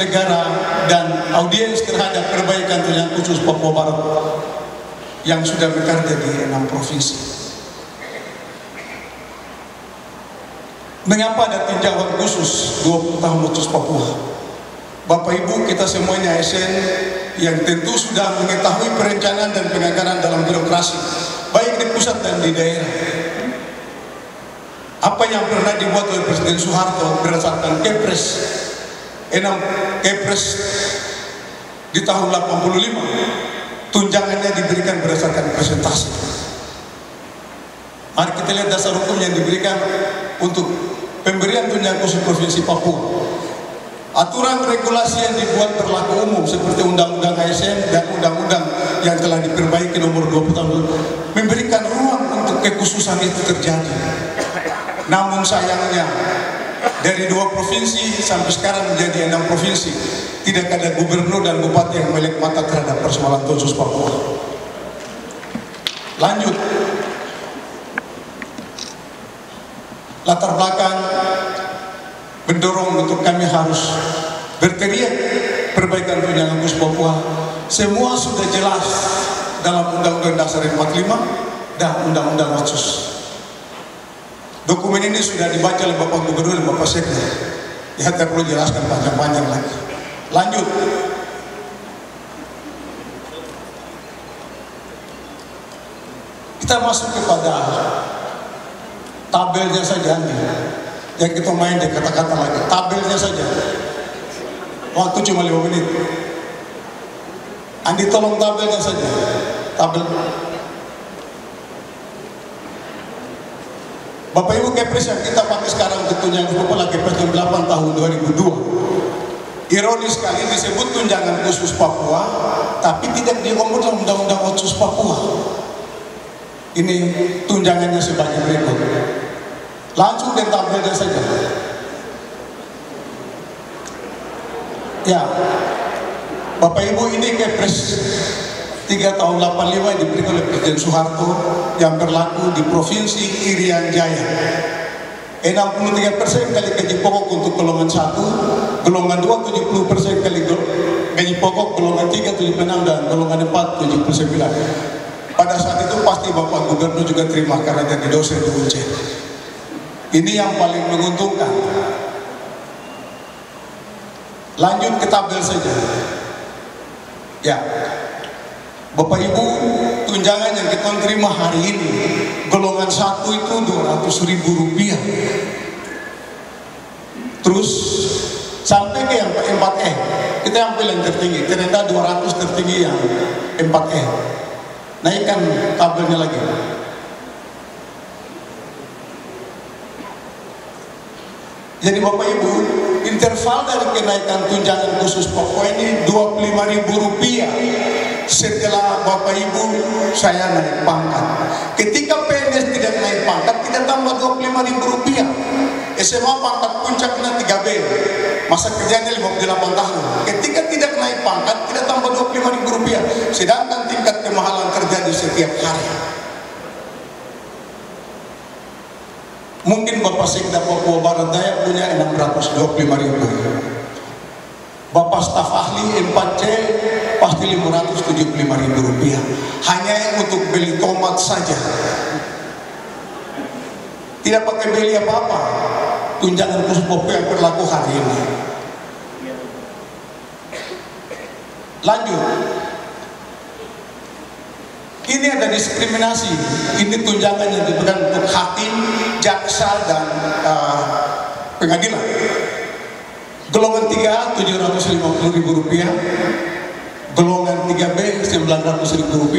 negara dan audiens terhadap perbaikan tunjangan khusus Papua Barat yang sudah bekerja di 6 provinsi. Mengapa ada tinjauan khusus 20 tahun khusus Papua? Bapak Ibu, kita semuanya ASN yang tentu sudah mengetahui perencanaan dan penganggaran dalam birokrasi, baik di pusat dan di daerah. Apa yang pernah dibuat oleh Presiden Soeharto berdasarkan Kepres 6 Kepres di tahun 85, tunjangannya diberikan berdasarkan presentasi. Mari kita lihat dasar hukum yang diberikan untuk pemberian tunjangan khusus Provinsi Papua. Aturan regulasi yang dibuat berlaku umum seperti Undang-Undang ASN dan Undang-Undang yang telah diperbaiki nomor 20 tahun lalu memberikan ruang untuk kekhususan itu terjadi. Namun sayangnya dari 2 provinsi sampai sekarang menjadi 6 provinsi tidak ada gubernur dan bupati yang melek mata terhadap persoalan khusus Papua. Lanjut, latar belakang mendorong untuk kami harus berteriak perbaikan tunjangan khusus Papua. Semua sudah jelas dalam Undang-Undang Dasar 45 dan Undang-Undang Otsus. Dokumen ini sudah dibaca oleh Bapak Gubernur dan Bapak Sekda. Ya, tidak perlu jelaskan panjang-panjang lagi. Lanjut, kita masuk kepada tabelnya saja nih. Yang kita main deh kata-kata lagi, tabelnya saja. Waktu cuma 5 menit. Andi tolong tabelnya saja. Tabel. Bapak Ibu, Kepres yang kita pakai sekarang untuk tunjangan Papua Kepres 8 tahun 2002. Ironis sekali disebut tunjangan khusus Papua, tapi tidak diomong dalam Undang-Undang Otsus Papua. Ini tunjangannya sebagai berikut. Langsung dan tabelnya saja. Ya, Bapak Ibu, ini Kepres 3 tahun 85 diberikan oleh Presiden Soeharto yang berlaku di Provinsi Irian Jaya. 63% kali gaji pokok untuk golongan 1, golongan 2 70% kali gaji pokok, golongan 3 76 dan golongan 4 79. Pada saat itu pasti Bapak Gubernur juga terima karena jadi dosen di Unceh. Ini yang paling menguntungkan. Lanjut ke tabel saja. Ya, Bapak Ibu, tunjangan yang kita terima hari ini, golongan 1 itu Rp200.000. Terus sampai ke yang 4E, kita ambil yang tertinggi, terendah 200, tertinggi yang 4E. Naikkan tabelnya lagi. Jadi Bapak Ibu, interval dari kenaikan tunjangan khusus Papua ini Rp25.000 setelah Bapak Ibu saya naik pangkat. Ketika PNS tidak naik pangkat, tidak tambah Rp25.000. SMA pangkat puncaknya 3B, masa kerjanya 58 tahun. Ketika tidak naik pangkat, tidak tambah Rp25.000. Sedangkan tingkat kemahalan terjadi setiap hari. Mungkin Bapak Sekda Papua Barat Daya punya Rp625.000. Bapak staf ahli 4C pasti Rp575.000. Hanya untuk beli tomat saja. Tidak pakai beli apa-apa. Tunjangan khusus Papua yang berlaku hari ini. Lanjut. Ini ada diskriminasi. Ini tunjangan yang diberikan untuk hakim, jaksa, dan pengadilan. Golongan 3 Rp750.000, golongan 3B Rp900.000,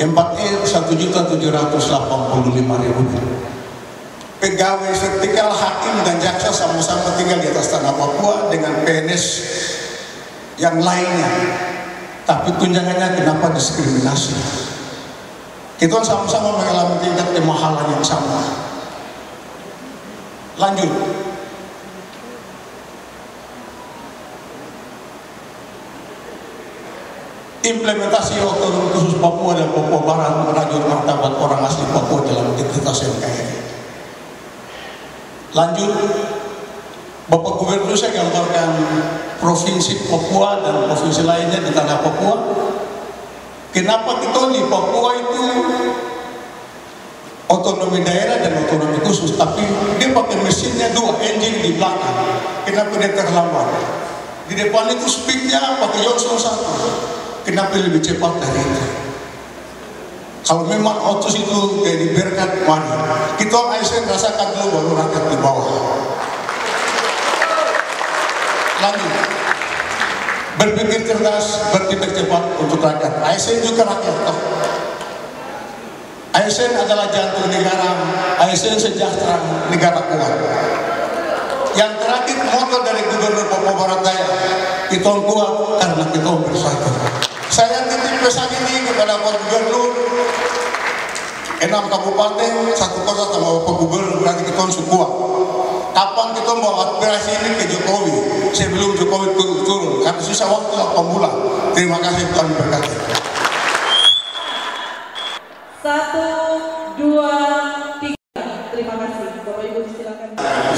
4E Rp1.785.000. Pegawai vertikal hakim dan jaksa sama-sama tinggal di atas tanah Papua dengan PNS yang lainnya. Tapi tunjangannya kenapa diskriminasi? Kita sama-sama mengalami tingkat kemahalan yang sama. Lanjut. Implementasi otonomi khusus Papua dan Papua Barat merajut martabat orang asli Papua dalam identitas NKRI. Lanjut, Bapak Gubernur saya gambarkan provinsi Papua dan provinsi lainnya di tanah Papua. Kenapa kita di Papua itu otonomi daerah dan otonomi khusus, tapi dia pakai mesinnya dua, engine di belakang. Kenapa dia terlambat? Di depan itu speednya pakai Johnson 1. Kenapa lebih cepat dari itu? Kalau memang otos itu kayak dibiarkan, mari kita ASN rasakan dulu, baru rakyat di bawah. Lanjut, berpikir cerdas, berpikir cepat untuk rakyat. ASN juga rakyat toh. ASN adalah jantung negara, ASN sejahtera, negara kuat. Yang terakhir moto dari Gubernur Papua Barat Daya, kita kuat karena kita bersatu. Saya titip pesan ini kepada Pak Gubernur, 6 kabupaten, 1 kota sama Bapak Gubernur, berarti kita kuat. Kapan kita mau aspirasi ini ke Jokowi sebelum Jokowi turun, karena susah waktu 8 bulan. Terima kasih, Tuhan berkati. 1, 2, 3. Terima kasih. Bapak Ibu silakan.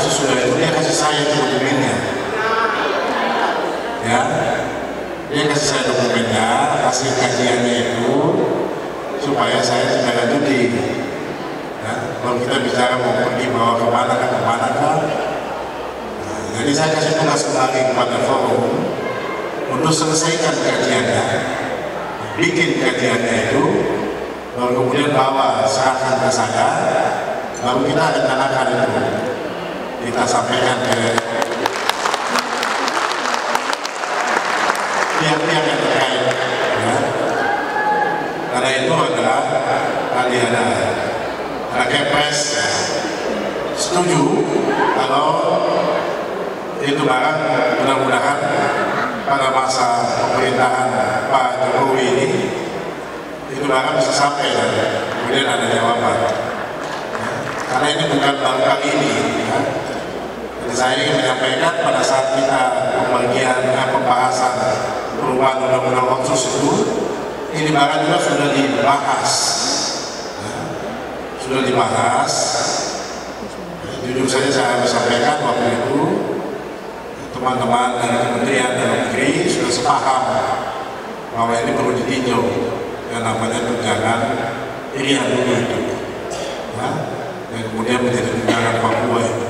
Sesudah itu dia kasih saya dokumennya. Ya, dia kasih saya dokumennya, hasil kajiannya itu supaya saya tidak lanjuti. Ya, kalau kita bicara mau pergi bawa kemana kan. Jadi saya kasih tugas kembali kepada forum untuk selesaikan kajiannya, bikin kajiannya itu, lalu kemudian bawa serahkan ke saya, lalu kita rencanakan itu, kita sampaikan ke pihak-pihak yang terkait. Ya. Karena itu adalah tadi ada Kepres setuju kalau itu barang mudah-mudahan pada masa pemerintahan Pak Jokowi ini itu barang bisa sampai dan kemudian ada jawaban. Ya. Karena ini bukan baru kali ini. Ya. Jadi saya ingin menyampaikan pada saat kita pembahasan perubahan undang-undang otsus itu, ini barang juga sudah dibahas. Ya. Sudah dibahas. Jujur saja saya harus sampaikan waktu itu teman-teman dari Kementerian Dalam Negeri sudah sepaham bahwa ini perlu ditinjau yang namanya tunjangan Irian dulu itu, ya, dan kemudian menjadi tunjangan Papua itu.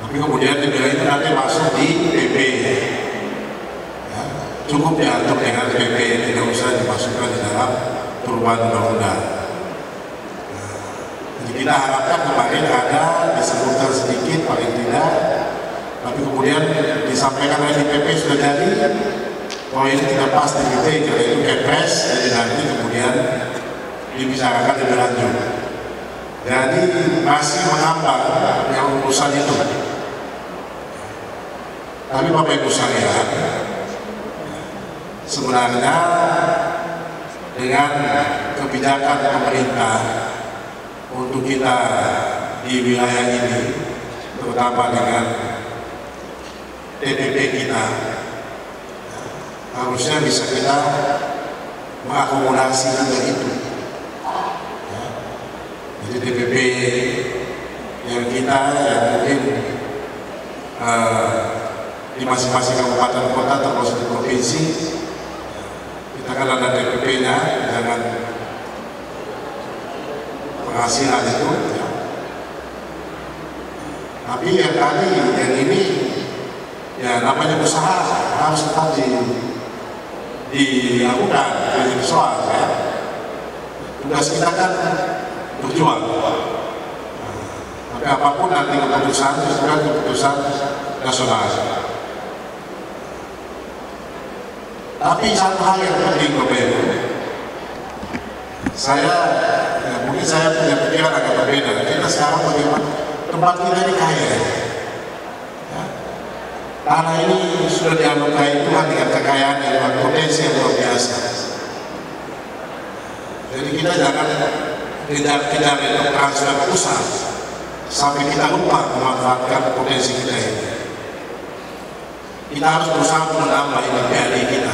Tapi kemudian dibilang itu nanti masuk di PP, ya, cukup diatur dengan PP, tidak usah dimasukkan di dalam perubahan undang-undang. Jadi kita harapkan kemarin ada disebutkan sedikit paling tidak, tapi kemudian disampaikan oleh DPP sudah jadi bahwa ini tidak pas di PT, karena itu Kepres, jadi nanti kemudian dibicarakan lebih lanjut. Jadi masih menghambat yang urusan itu. Tapi Bapak Ibu sekalian, sebenarnya dengan kebijakan pemerintah untuk kita di wilayah ini, terutama dengan TPP kita, harusnya bisa kita mengakomodasi juga itu. Ya. Jadi TPP yang kita yang mungkin di masing-masing kabupaten kota termasuk di provinsi, kita kan ada TPP-nya dengan penghasilan itu, ya. Tapi yang tadi, yang ini, ya namanya usaha harus tetap dilakukan, jadi soal, ya. Tugas kita kan berjuang. Tapi apapun nanti keputusan, itu kan keputusan nasional. Tapi satu hal yang penting, Bapak Ibu, mungkin saya punya pikiran agak berbeda. Kita sekarang bagaimana tempat kita ini kaya, ya. Tanah ini sudah dianugerahi Tuhan dengan kekayaan yang potensi yang luar biasa. Jadi kita jangan kejar itu transfer pusat sampai kita lupa memanfaatkan potensi kita ini. Kita harus berusaha untuk menambah ini PAD kita,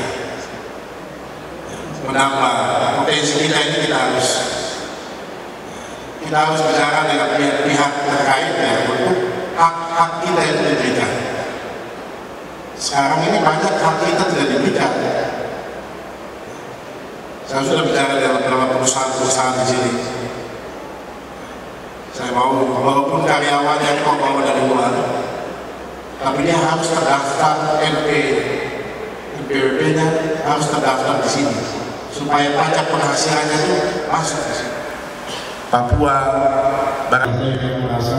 menambah potensi kita ini. Kita harus bicara dengan pihak terkait, ya, untuk hak-hak kita itu diberikan. Sekarang ini banyak hak kita tidak diberikan. Saya sudah bicara dengan beberapa perusahaan-perusahaan di sini. Saya mau, walaupun karyawan yang kau bawa dari luar, tapi dia harus terdaftar NPWP-nya harus terdaftar di sini, supaya pajak penghasilannya itu masuk di sini. Papua, barang saya merasa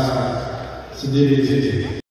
sendiri.